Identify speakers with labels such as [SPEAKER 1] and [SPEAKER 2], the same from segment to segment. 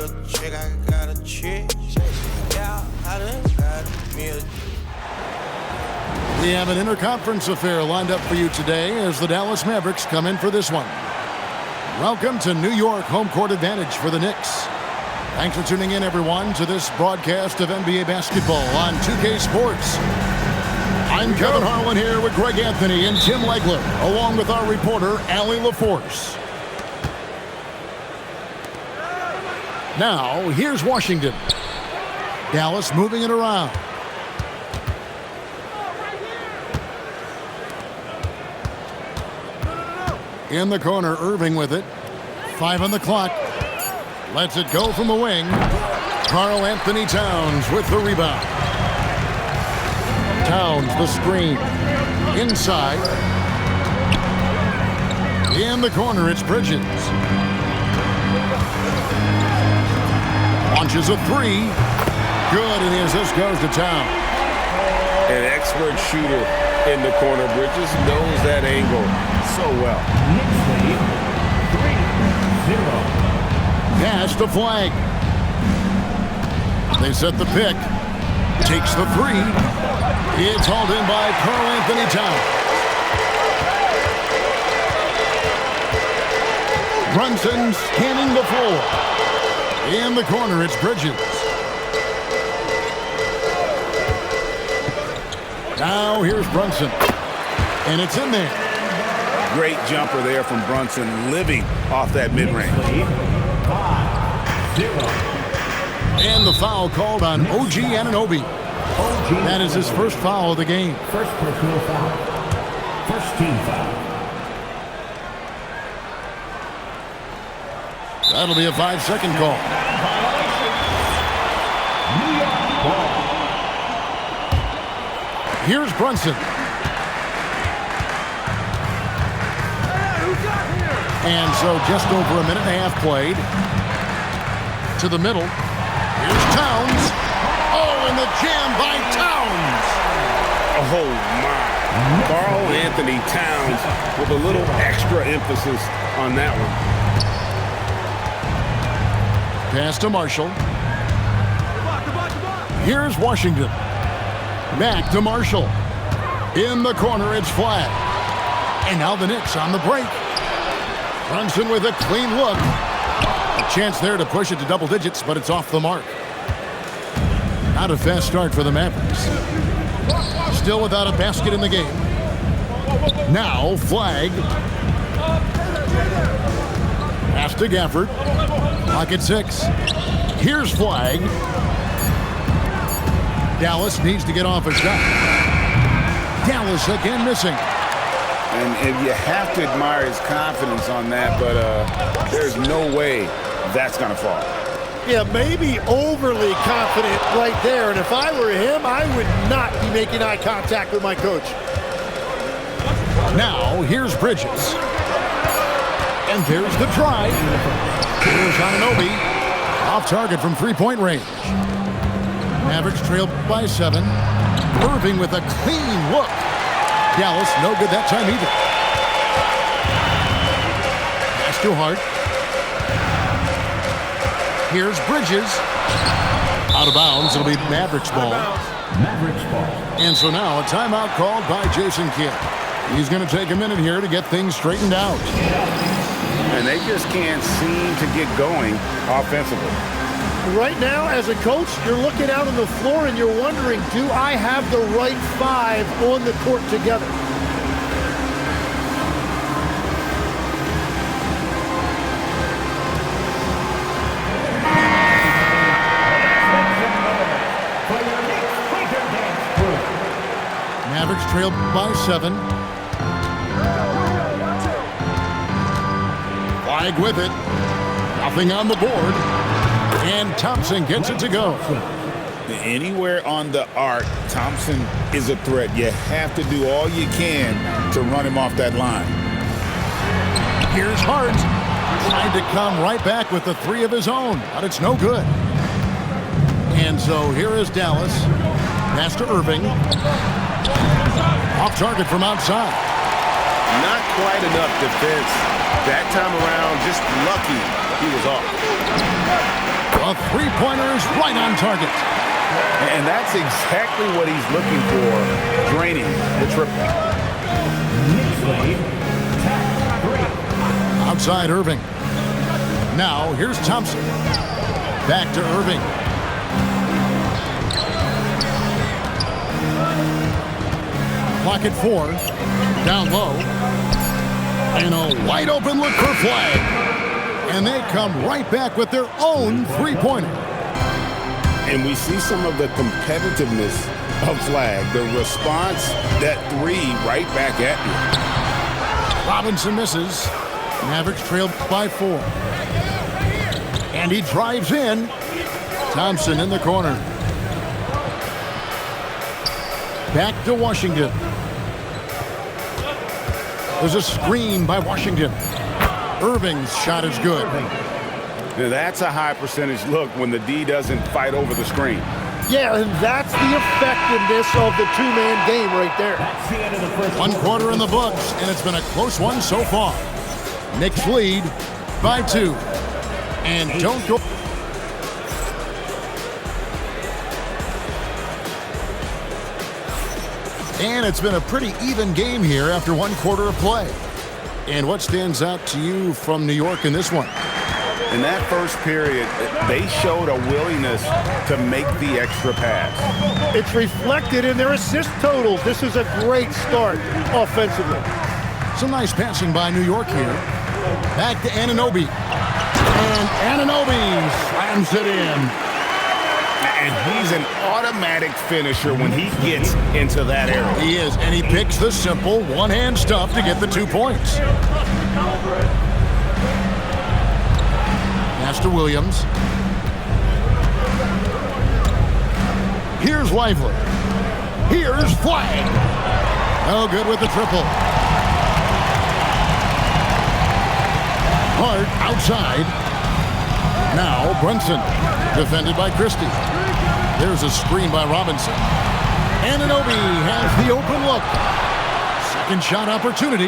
[SPEAKER 1] a chick, I got a chick. Yeah, I done got me a.
[SPEAKER 2] We have an interconference affair lined up for you today as the Dallas Mavericks come in for this one. Welcome to New York, home court advantage for the Knicks. Thanks for tuning in, everyone, to this broadcast of NBA basketball on 2K Sports. I'm Kevin Harlan here with Greg Anthony and Tim Legler, along with our reporter, Allie LaForce. Now, here's Washington. Dallas moving it around. In the corner, Irving with it. 5 on the clock. Lets it go from the wing. Karl Anthony Towns with the rebound. Towns, the screen. Inside. In the corner, it's Bridges. Launches a three. Good, and the assist goes to Towns.
[SPEAKER 3] An expert shooter in the corner. Bridges knows that angle so well.
[SPEAKER 4] Knicks lead 3-0.
[SPEAKER 2] Pass to Flag. They set the pick. Takes the three. It's hauled in by Karl Anthony Towns. Brunson scanning the floor. In the corner, it's Bridges. Now here's Brunson. And it's in there.
[SPEAKER 3] Great jumper there from Brunson, living off that mid-range.
[SPEAKER 4] 5-0.
[SPEAKER 2] And the foul called on OG Anunoby. That is his first foul of the game.
[SPEAKER 4] First personal foul. First team foul.
[SPEAKER 2] That'll be a 5-second call.
[SPEAKER 4] New York ball.
[SPEAKER 2] Here's Brunson. And so just over a minute and a half played. To the middle. Here's Towns. Oh, and the jam by Towns.
[SPEAKER 3] Oh, my. Karl Anthony Towns with a little extra emphasis on that one.
[SPEAKER 2] Pass to Marshall. Here's Washington. Back to Marshall. In the corner, it's Flag. And now the Knicks on the break. Brunson with a clean look. A chance there to push it to double digits, but it's off the mark. Not a fast start for the Mavericks. Still without a basket in the game. Now Flag. Pass to Gafford. Pocket 6. Here's Flag. Dallas needs to get off a shot. Dallas again missing.
[SPEAKER 3] And you have to admire his confidence on that, but there's no way that's going to fall.
[SPEAKER 5] Yeah, maybe overly confident right there. And if I were him, I would not be making eye contact with my coach.
[SPEAKER 2] Now, here's Bridges. And there's the try. Here's Anunoby. Off target from three-point range. Mavericks trail by 7. Irving with a clean look. Dallas, no good that time either. Pass to Hart. Here's Bridges. Out of bounds. It'll be Mavericks ball.
[SPEAKER 4] Mavericks ball.
[SPEAKER 2] And so now a timeout called by Jason Kidd. He's going to take a minute here to get things straightened out.
[SPEAKER 3] And they just can't seem to get going offensively.
[SPEAKER 5] Right now, as a coach, you're looking out on the floor and you're wondering, do I have the right 5 on the court together?
[SPEAKER 2] Mavericks trail by 7. Flag with it. Nothing on the board. And Thompson gets it to go.
[SPEAKER 3] Anywhere on the arc, Thompson is a threat. You have to do all you can to run him off that line.
[SPEAKER 2] Here's Hart. Trying to come right back with the 3 of his own, but it's no good. And so here is Dallas. Pass to Irving. Off target from outside.
[SPEAKER 3] Not quite enough defense. That time around, just lucky he was off.
[SPEAKER 2] A three-pointer is right on target.
[SPEAKER 3] And that's exactly what he's looking for, draining the triple.
[SPEAKER 4] Knicks lead, 10-3.
[SPEAKER 2] Outside Irving. Now, here's Thompson. Back to Irving. Clock at 4. Down low. And a wide open look for Flag. And they come right back with their own three-pointer.
[SPEAKER 3] And we see some of the competitiveness of Flag. The response, that three right back at you.
[SPEAKER 2] Robinson misses. Mavericks trail by 4. And he drives in. Thompson in the corner. Back to Washington. There's a screen by Washington. Irving's shot is good.
[SPEAKER 3] Now that's a high percentage look when the D doesn't fight over the screen.
[SPEAKER 5] Yeah, and that's the effectiveness of the two-man game right there.
[SPEAKER 4] That's the end of the first
[SPEAKER 2] 1 quarter in the books, and it's been a close one so far. Knicks lead by 2. And don't go. And it's been a pretty even game here after 1 quarter of play. And what stands out to you from New York in this one?
[SPEAKER 3] In that first period, they showed a willingness to make the extra pass.
[SPEAKER 5] It's reflected in their assist totals. This is a great start offensively.
[SPEAKER 2] Some nice passing by New York here. Back to Anunoby. And Anunoby slams it in.
[SPEAKER 3] And he's an automatic finisher when he gets into that area.
[SPEAKER 2] He is, and he picks the simple one-hand stuff to get the 2 points. Pass to Williams. Here's Lively. Here's Flag. No good with the triple. Hart outside. Now Brunson, defended by Christie. There's a screen by Robinson. Anunoby has the open look. Second shot opportunity.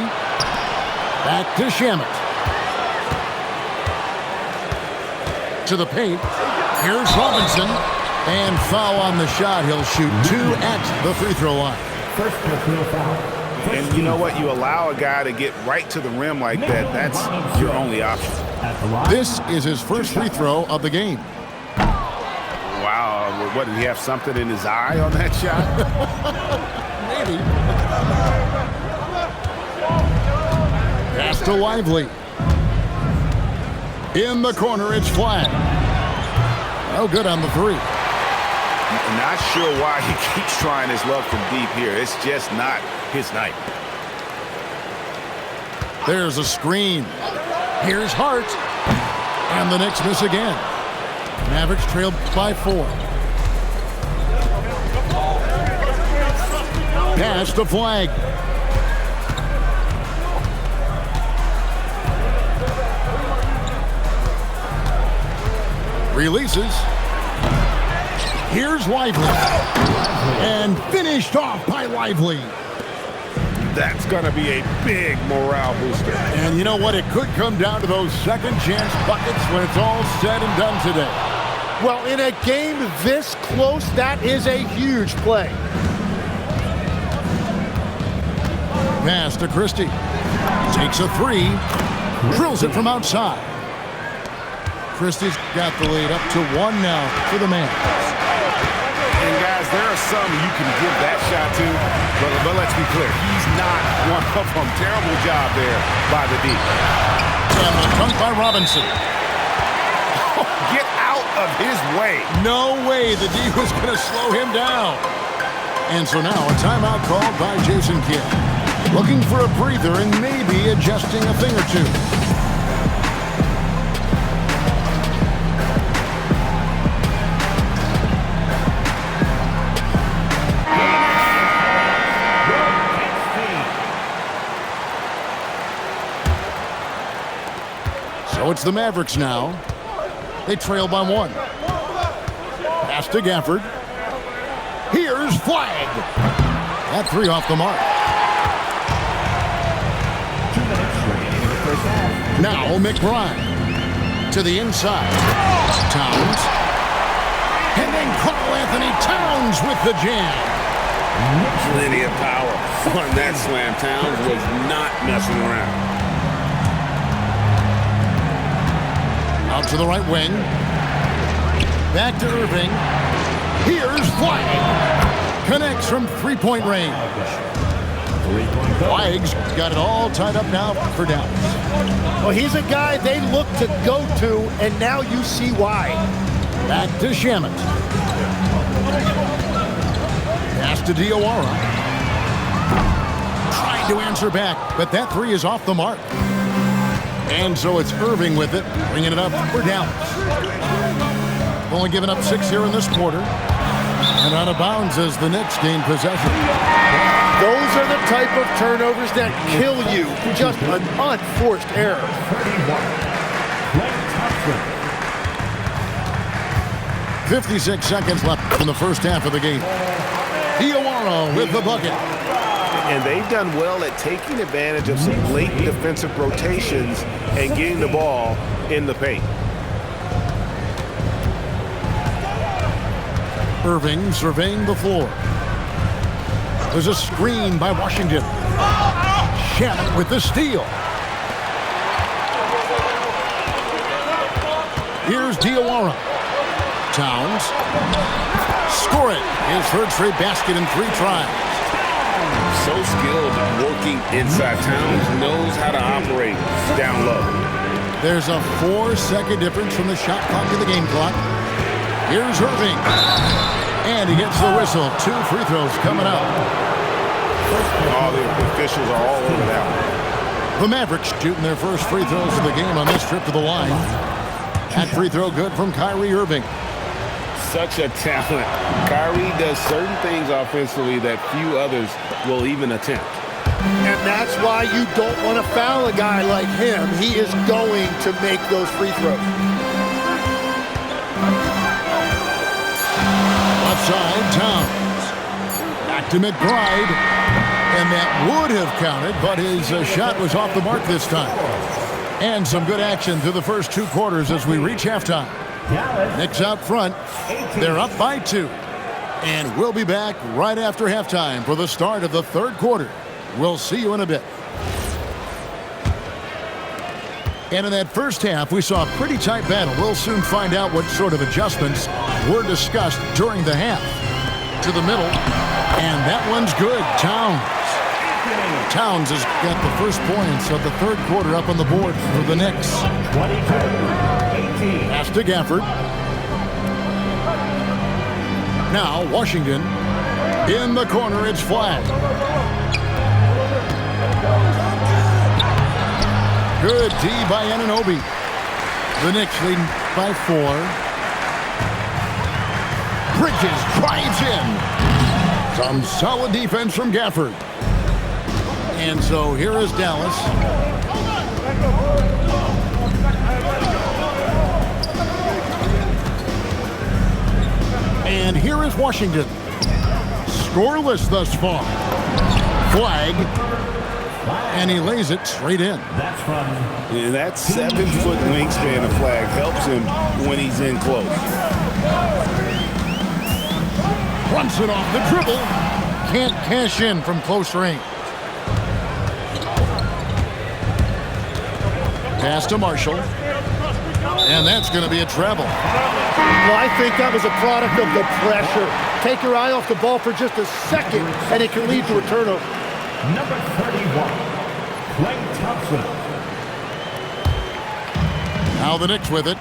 [SPEAKER 2] Back to Shamet. To the paint. Here's Robinson. And foul on the shot. He'll shoot 2 at the free throw line.
[SPEAKER 4] First personal foul.
[SPEAKER 3] And you know what? You allow a guy to get right to the rim like that. That's your only option.
[SPEAKER 4] At the line.
[SPEAKER 2] This is his first free throw of the game.
[SPEAKER 3] Wow. What, did he have something in his eye on that shot?
[SPEAKER 2] Maybe. Pass to Lively. In the corner, it's Flag. No good on the 3.
[SPEAKER 3] Not sure why he keeps trying his luck from deep here. It's just not his night.
[SPEAKER 2] There's a screen. Here's Hart. And the Knicks miss again. Mavericks trailed by 4. Pass to Flag. Releases. Here's Lively. And finished off by Lively.
[SPEAKER 3] That's going to be a big morale booster.
[SPEAKER 2] And you know what? It could come down to those second chance buckets when it's all said and done today.
[SPEAKER 5] Well, in a game this close, that is a huge play.
[SPEAKER 2] Pass to Christie. Takes a 3. Drills it from outside. Christie's got the lead up to 1 now for the man.
[SPEAKER 3] And guys, there are some you can give that shot to, but let's be clear, he's not one of them. Terrible job there by the D.
[SPEAKER 2] And the dunk by Robinson.
[SPEAKER 3] Get out of his way.
[SPEAKER 2] No way the D was going to slow him down. And so now a timeout called by Jason Kidd. Looking for a breather and maybe adjusting a thing or two. So it's the Mavericks now. They trail by 1. Pass to Gafford. Here's Flag. That 3 off the mark.
[SPEAKER 4] 2 minutes remaining in the first half.
[SPEAKER 2] Now McBride. to the inside. Towns. And then Karl-Anthony Towns with the jam.
[SPEAKER 3] Plenty of power on that slam. Towns was not messing around.
[SPEAKER 2] Out to the right wing. Back to Irving. Here's Flagg. Connects from three-point range. Flagg's got it all tied up now for Dallas.
[SPEAKER 5] Well, he's a guy they look to go to, and now you see why.
[SPEAKER 2] Back to Shamet. Pass to Diawara. Trying to answer back, but that three is off the mark. And so it's Irving with it, bringing it up for Dallas. Only given up 6 here in this quarter. And out of bounds as the Knicks gain possession.
[SPEAKER 5] Those are the type of turnovers that kill you. Just an unforced error.
[SPEAKER 2] 56 seconds left in the first half of the game. Diawara with the bucket.
[SPEAKER 3] And they've done well at taking advantage of some late defensive rotations and getting the ball in the paint.
[SPEAKER 2] Irving surveying the floor. There's a screen by Washington. Shamet with the steal. Here's Diawara. Towns. Score it. His third straight basket in 3 tries.
[SPEAKER 3] So skilled working inside. Towns knows how to operate down low.
[SPEAKER 2] There's a 4-second difference from the shot clock to the game clock. Here's Irving. And he gets the whistle. 2 free throws coming out.
[SPEAKER 3] All the officials are all over that.
[SPEAKER 2] The Mavericks shooting their first free throws of the game on this trip to the line. That free throw good from Kyrie Irving.
[SPEAKER 3] Such a talent. Kyrie does certain things offensively that few others will even attempt.
[SPEAKER 5] And that's why you don't want to foul a guy like him. He is going to make those free throws.
[SPEAKER 2] Left side, Towns. Back to McBride. And that would have counted, but his shot was off the mark this time. And some good action through the first 2 quarters as we reach halftime. Knicks out front. They're up by 2. And we'll be back right after halftime for the start of the third quarter. We'll see you in a bit. And in that first half, we saw a pretty tight battle. We'll soon find out what sort of adjustments were discussed during the half. To the middle. And that one's good. Towns has got the first points of the third quarter up on the board for the Knicks.
[SPEAKER 4] 22-18.
[SPEAKER 2] Pass to Gafford. Now Washington. In the corner, it's Flagg. Good D by Anunoby. The Knicks leading by 4. Bridges drives in. Some solid defense from Gafford. And so here is Dallas. And here is Washington. Scoreless thus far. Flagg. And he lays it straight in.
[SPEAKER 4] That's from...
[SPEAKER 3] And that 7-foot wingspan of Flagg helps him when he's in close.
[SPEAKER 2] Brunson off the dribble. Can't cash in from close range. Pass to Marshall. And that's going to be a travel.
[SPEAKER 5] Well, I think that was a product of the pressure. Take your eye off the ball for just a second, and it can lead to a turnover.
[SPEAKER 4] Number 31, Klay Thompson.
[SPEAKER 2] Now the Knicks with it.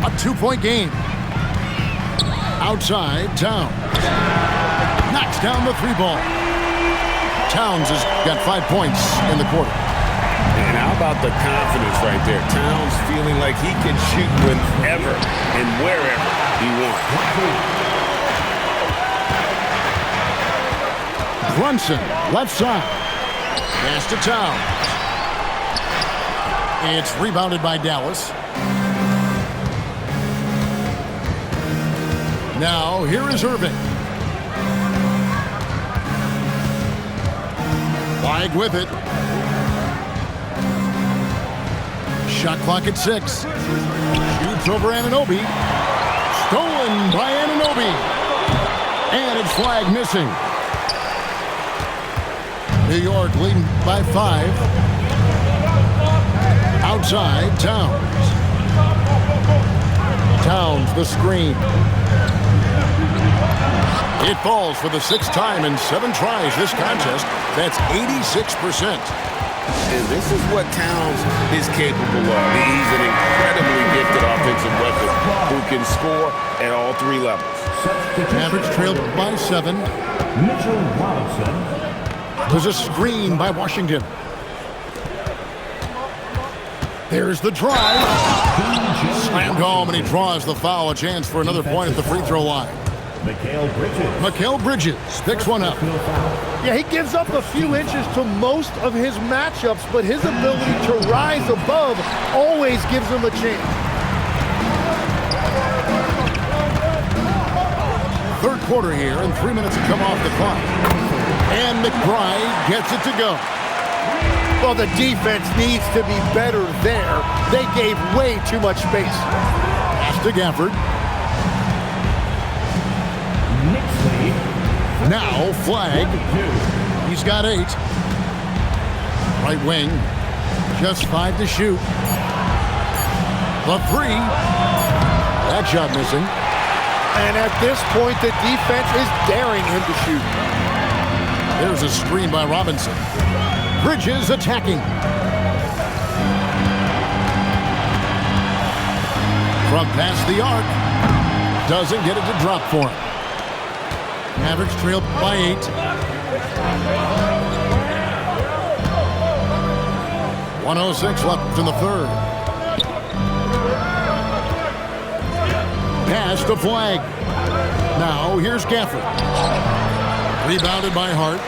[SPEAKER 2] A 2-point game. Outside, Towns. Knocks down the 3 ball. Towns has got 5 points in the quarter.
[SPEAKER 3] And how about the confidence right there? Towns feeling like he can shoot whenever and wherever he wants.
[SPEAKER 2] Brunson, left side. Pass to Towns. It's rebounded by Dallas. Now, here is Irving. Flagg with it. Shot clock at 6. Shoots over Anunoby. Stolen by Anunoby. And it's flag missing. New York leading by 5. Outside, Towns. Towns, the screen. It falls for the 6th time in 7 tries this contest. That's 86%.
[SPEAKER 3] And this is what Towns is capable of. He's an incredibly gifted offensive weapon who can score at all 3 levels.
[SPEAKER 2] Mavericks trailed by 7.
[SPEAKER 4] Mitchell Robinson.
[SPEAKER 2] There's a screen by Washington. There's the drive. Slammed home, and he draws the foul. A chance for another point at the free throw line. Mikal Bridges picks one up.
[SPEAKER 5] Yeah, he gives up a few inches to most of his matchups, but his ability to rise above always gives him a chance.
[SPEAKER 2] Third quarter here, and 3 minutes to come off the clock. And McBride gets it to go.
[SPEAKER 5] Well, the defense needs to be better there. They gave way too much space.
[SPEAKER 2] Pass to Gafford. Now, Flag. He's got 8. Right wing. Just 5 to shoot. The 3. That shot missing.
[SPEAKER 5] And at this point, the defense is daring him to shoot.
[SPEAKER 2] There's a screen by Robinson. Bridges attacking. From past the arc. Doesn't get it to drop for him. Mavericks trailed by 8. .106 left in the third. Pass to Flag. Now here's Gafford. Rebounded by Hart.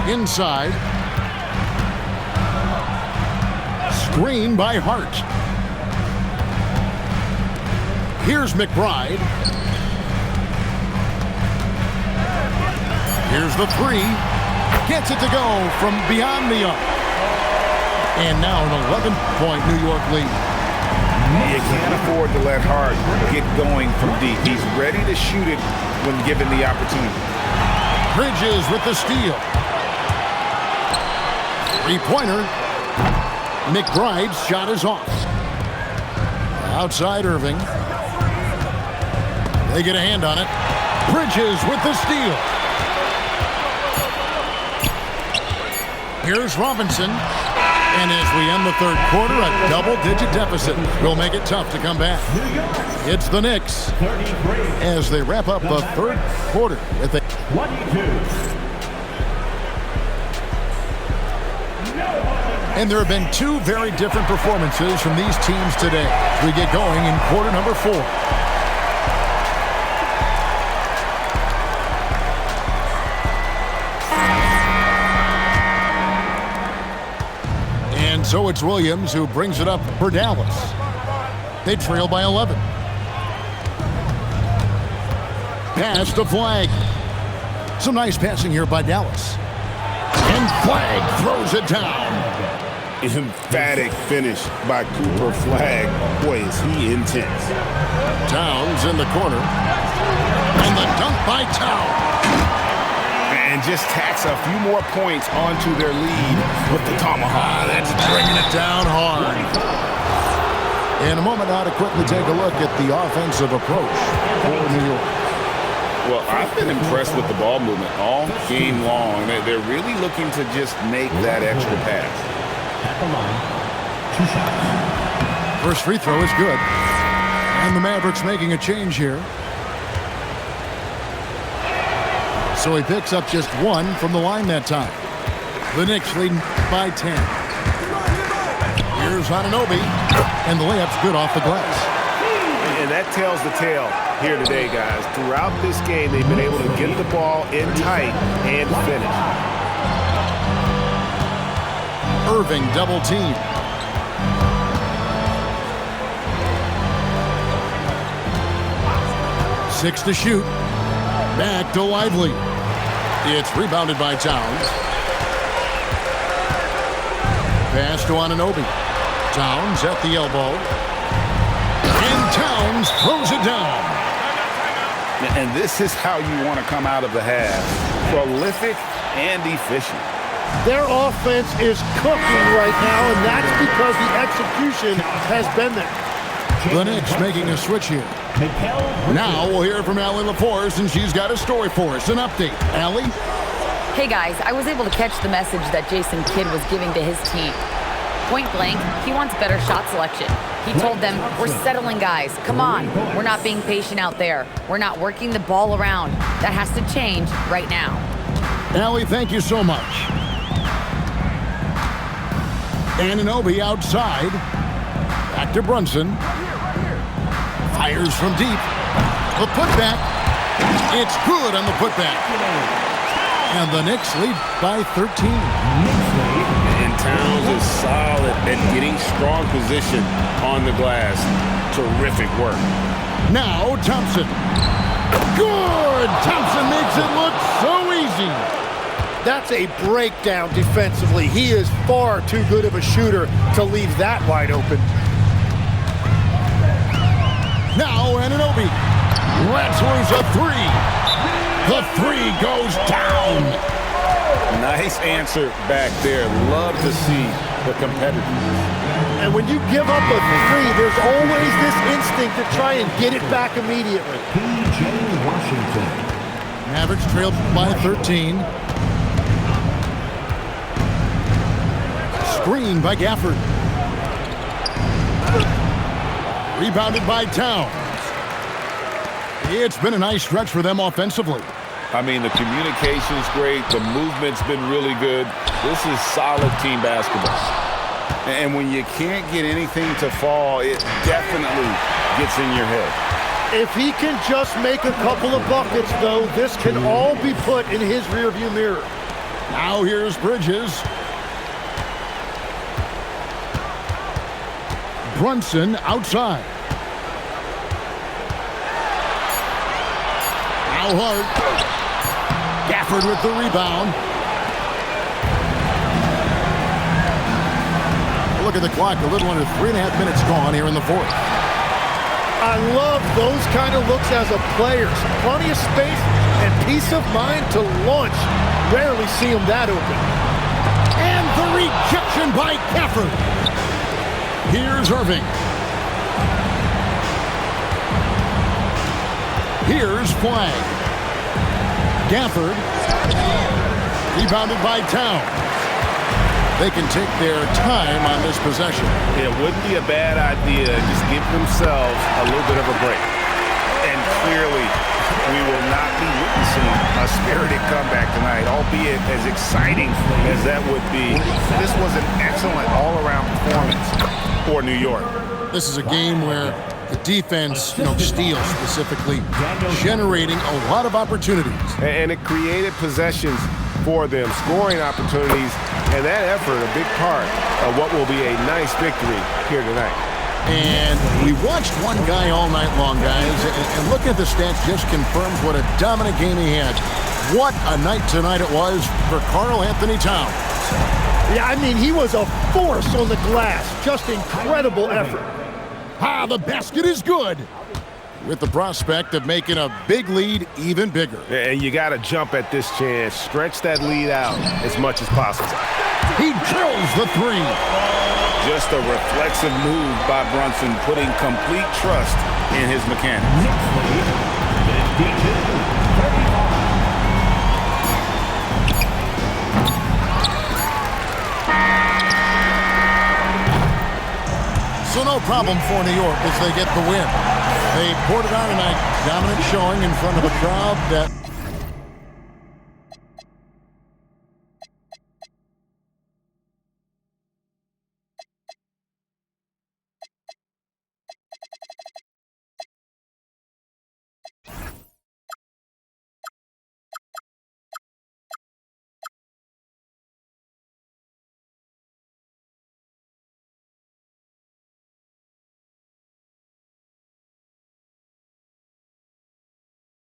[SPEAKER 2] Inside. Screen by Hart. Here's McBride. Here's the 3. Gets it to go from beyond the arc. And now an 11-point New York lead.
[SPEAKER 3] You can't afford to let Hart get going from deep. He's ready to shoot it when given the opportunity.
[SPEAKER 2] Bridges with the steal. 3-pointer. McBride's shot is off. Outside Irving. They get a hand on it. Bridges with the steal. Here's Robinson. And as we end the third quarter, a double-digit deficit will make it tough to come back. It's the Knicks as they wrap up the third quarter with a
[SPEAKER 4] 22.
[SPEAKER 2] And there have been 2 very different performances from these teams today. We get going in quarter number 4. And so it's Williams who brings it up for Dallas. They trail by 11. Pass to Flag. Some nice passing here by Dallas. And Flag throws it down.
[SPEAKER 3] Emphatic finish by Cooper Flag. Boy, is he intense.
[SPEAKER 2] Towns in the corner. And the dunk by Towns.
[SPEAKER 3] And just tacks a few more points onto their lead with the tomahawk.
[SPEAKER 2] That's bringing it down hard. In a moment now to quickly take a look at the offensive approach for New York.
[SPEAKER 3] Well, I've been impressed with the ball movement all game long. They're really looking to just make that extra pass.
[SPEAKER 4] At the line, 2 shots.
[SPEAKER 2] First free throw is good. And the Mavericks making a change here. So he picks up just 1 from the line that time. The Knicks leading by 10. Here's Anunoby. And the layup's good off the glass.
[SPEAKER 6] And that tells the tale here today, guys. Throughout this game, they've been able to get the ball in tight and finish.
[SPEAKER 2] Irving double team. Six to shoot. Back to Lively. It's rebounded by Towns. pass to Anunoby. Towns at the elbow. And Towns throws it down.
[SPEAKER 3] And this is how you want to come out of the half. Prolific and efficient.
[SPEAKER 5] Their offense is cooking right now, and that's because the execution has been there.
[SPEAKER 2] The Knicks making a switch here. Now we'll hear from Allie LaForce, and she's got a story for us. An update. Allie?
[SPEAKER 7] Hey guys, I was able to catch the message that Jason Kidd was giving to his team. Point blank, he wants better shot selection. He told them, we're settling guys. Come on, we're not being patient out there. We're not working the ball around. That has to change right now.
[SPEAKER 2] Allie, thank you so much. Anunoby outside. Back to Brunson. Fires from deep. The putback. It's good on the putback. And the Knicks lead by 13.
[SPEAKER 3] And Towns is solid at getting strong position on the glass. Terrific work.
[SPEAKER 2] Now Thompson. Good! Thompson makes it look so easy.
[SPEAKER 5] That's a breakdown defensively. He is far too good of a shooter to leave that wide open.
[SPEAKER 2] Now Anunoby. Rattles a three. The three goes down.
[SPEAKER 3] Nice answer back there. Love to see the competitiveness.
[SPEAKER 5] And when you give up a three, there's always this instinct to try and get it back immediately.
[SPEAKER 4] P.J. Washington.
[SPEAKER 2] Mavericks trailed by 13. Screen by Gafford. Rebounded by Towns. It's been a nice stretch for them offensively.
[SPEAKER 3] I mean, the communication's great. The movement's been really good. This is solid team basketball. And when you can't get anything to fall, it definitely gets in your head.
[SPEAKER 5] If he can just make a couple of buckets, though, this can all be put in his rearview mirror.
[SPEAKER 2] Now here's Bridges. Brunson outside. Now Hart. Gafford with the rebound. Look at the clock. A little under 3.5 minutes gone here in the fourth.
[SPEAKER 5] I love those kind of looks as a player. Plenty of space and peace of mind to launch. Rarely see him that open.
[SPEAKER 2] And the rejection by Gafford. Here's Irving. Here's Flag. Gafford. Rebounded by Towns. They can take their time on this possession.
[SPEAKER 6] It wouldn't be a bad idea to just give themselves a little bit of a break. And clearly, we will not be witnessing a spirited comeback tonight, albeit as exciting as that would be. This was an excellent all-around performance for New York.
[SPEAKER 2] This is a game where the defense, steals specifically, generating a lot of opportunities.
[SPEAKER 6] And it created possessions for them, scoring opportunities, and that effort a big part of what will be a nice victory here tonight.
[SPEAKER 2] And we watched one guy all night long, guys, and looking at the stats just confirms what a dominant game he had. What a night tonight it was for Karl Anthony Towns.
[SPEAKER 5] Yeah, I mean, he was a force on the glass. Just incredible effort.
[SPEAKER 2] The basket is good, with the prospect of making a big lead even bigger.
[SPEAKER 6] And you got to jump at this chance. Stretch that lead out as much as possible.
[SPEAKER 2] He drills the three.
[SPEAKER 3] Just a reflexive move by Brunson, putting complete trust in his mechanics.
[SPEAKER 2] So no problem for New York as they get the win. They poured it on tonight. Dominant showing in front of a crowd that